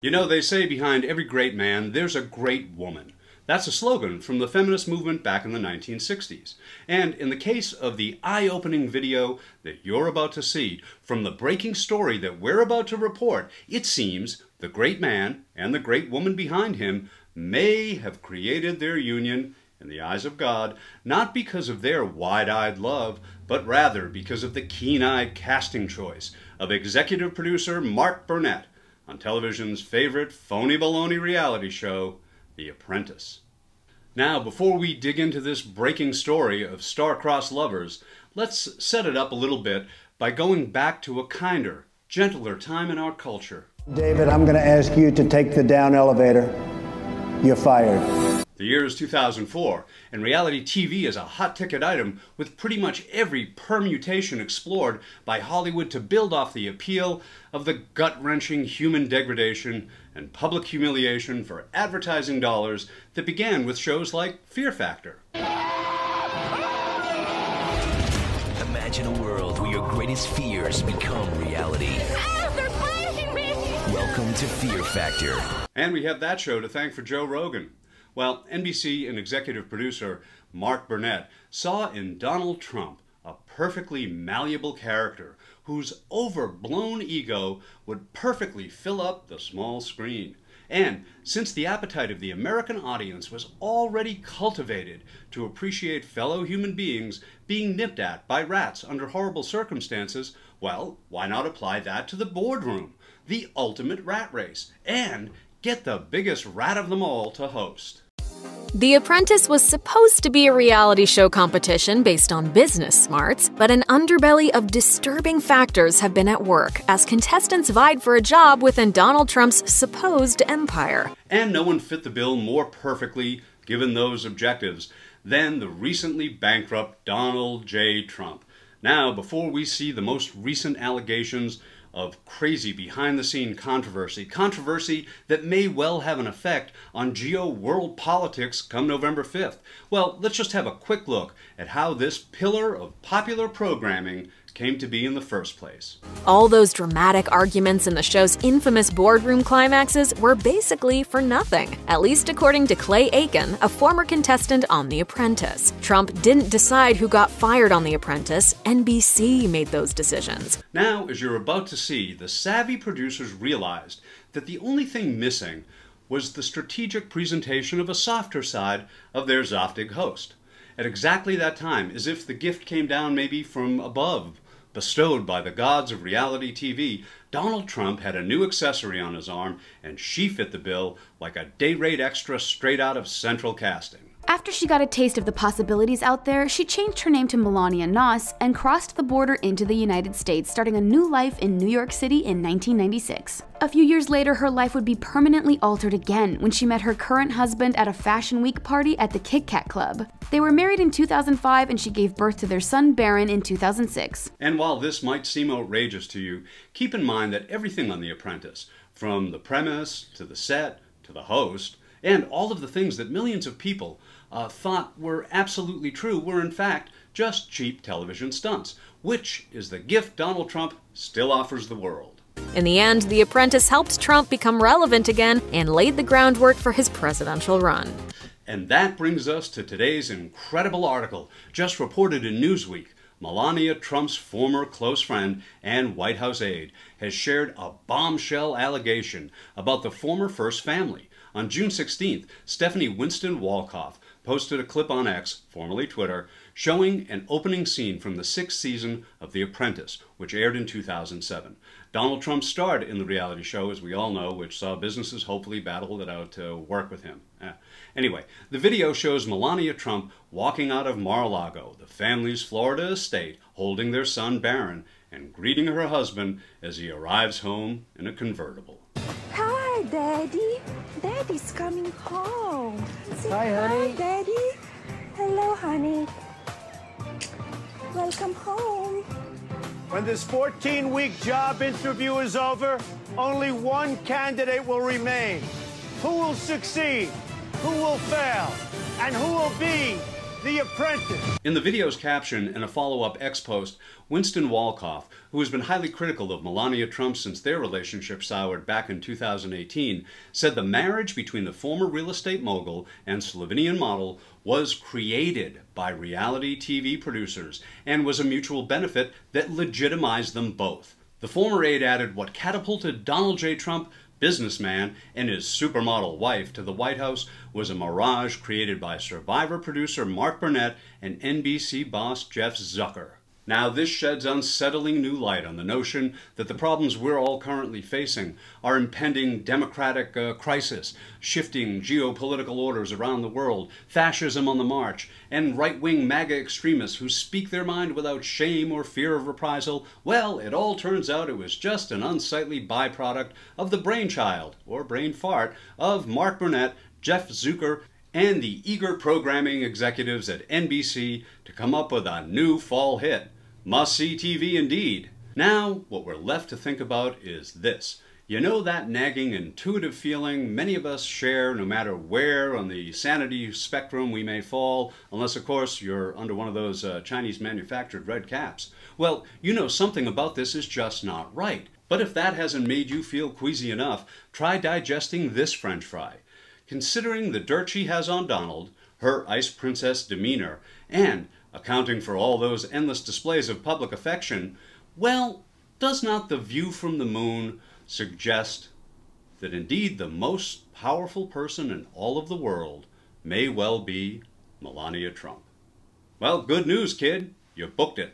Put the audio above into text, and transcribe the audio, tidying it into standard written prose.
You know, they say behind every great man, there's a great woman. That's a slogan from the feminist movement back in the 1960s. And in the case of the eye-opening video that you're about to see, from the breaking story that we're about to report, it seems the great man and the great woman behind him may have created their union in the eyes of God, not because of their wide-eyed love, but rather because of the keen-eyed casting choice of executive producer Mark Burnett on television's favorite phony baloney reality show, The Apprentice. Now, before we dig into this breaking story of star-crossed lovers, let's set it up a little bit by going back to a kinder, gentler time in our culture. David, I'm going to ask you to take the down elevator. You're fired. The year is 2004, and reality TV is a hot-ticket item with pretty much every permutation explored by Hollywood to build off the appeal of the gut-wrenching human degradation and public humiliation for advertising dollars that began with shows like Fear Factor. Imagine a world where your greatest fears become reality. Ah, they're biting me! Welcome to Fear Factor. And we have that show to thank for Joe Rogan. Well, NBC and executive producer Mark Burnett saw in Donald Trump a perfectly malleable character whose overblown ego would perfectly fill up the small screen. And since the appetite of the American audience was already cultivated to appreciate fellow human beings being nipped at by rats under horrible circumstances, well, why not apply that to the boardroom, the ultimate rat race, and get the biggest rat of them all to host. The Apprentice was supposed to be a reality show competition based on business smarts, but an underbelly of disturbing factors have been at work as contestants vied for a job within Donald Trump's supposed empire. And no one fit the bill more perfectly, given those objectives, than the recently bankrupt Donald J. Trump. Now, before we see the most recent allegations of crazy behind-the-scene controversy that may well have an effect on geo-world politics come November 5th. Well, let's just have a quick look at how this pillar of popular programming came to be in the first place. All those dramatic arguments in the show's infamous boardroom climaxes were basically for nothing, at least according to Clay Aiken, a former contestant on The Apprentice. Trump didn't decide who got fired on The Apprentice. NBC made those decisions. Now, as you're about to see, the savvy producers realized that the only thing missing was the strategic presentation of a softer side of their Zoftig host. At exactly that time, as if the gift came down maybe from above, bestowed by the gods of reality TV, Donald Trump had a new accessory on his arm, and she fit the bill like a day-rate extra straight out of Central Casting. After she got a taste of the possibilities out there, she changed her name to Melania Trump and crossed the border into the United States, starting a new life in New York City in 1996. A few years later, her life would be permanently altered again when she met her current husband at a Fashion Week party at the Kit Kat Club. They were married in 2005 and she gave birth to their son Barron in 2006. And while this might seem outrageous to you, keep in mind that everything on The Apprentice, from the premise to the set to the host, and all of the things that millions of people thought were absolutely true were in fact just cheap television stunts, which is the gift Donald Trump still offers the world. In the end, The Apprentice helped Trump become relevant again and laid the groundwork for his presidential run. And that brings us to today's incredible article, just reported in Newsweek. Melania Trump's former close friend and White House aide has shared a bombshell allegation about the former First Family. On June 16th, Stephanie Winston Wolkoff posted a clip on X, formerly Twitter, showing an opening scene from the 6th season of The Apprentice, which aired in 2007. Donald Trump starred in the reality show, as we all know, which saw businesses hopefully battle it out to work with him. Anyway, the video shows Melania Trump walking out of Mar-a-Lago, the family's Florida estate, holding their son Barron, and greeting her husband as he arrives home in a convertible. Hi, Daddy. Daddy's coming home. Say Hi, honey. Hi, Daddy. Hello, honey. Welcome home. When this 14-week job interview is over, only one candidate will remain. Who will succeed? Who will fail? And who will be The Apprentice. In the video's caption and a follow-up X post, Winston Walkoff, who has been highly critical of Melania Trump since their relationship soured back in 2018, said the marriage between the former real estate mogul and Slovenian model was created by reality TV producers and was a mutual benefit that legitimized them both. The former aide added what catapulted Donald J. Trump, businessman, and his supermodel wife to the White House was a mirage created by Survivor producer Mark Burnett and NBC boss Jeff Zucker. Now, this sheds unsettling new light on the notion that the problems we're all currently facing are impending democratic crisis, shifting geopolitical orders around the world, fascism on the march, and right-wing MAGA extremists who speak their mind without shame or fear of reprisal. Well, it all turns out it was just an unsightly byproduct of the brainchild, or brain fart, of Mark Burnett, Jeff Zucker, and the eager programming executives at NBC to come up with a new fall hit. Must-see TV indeed. Now, what we're left to think about is this. You know that nagging, intuitive feeling many of us share no matter where on the sanity spectrum we may fall, unless, of course, you're under one of those Chinese-manufactured red caps. Well, you know something about this is just not right. But if that hasn't made you feel queasy enough, try digesting this French fry. Considering the dirt she has on Donald, her ice princess demeanor, and accounting for all those endless displays of public affection, well, does not the view from the moon suggest that indeed the most powerful person in all of the world may well be Melania Trump? Well, good news, kid. You booked it.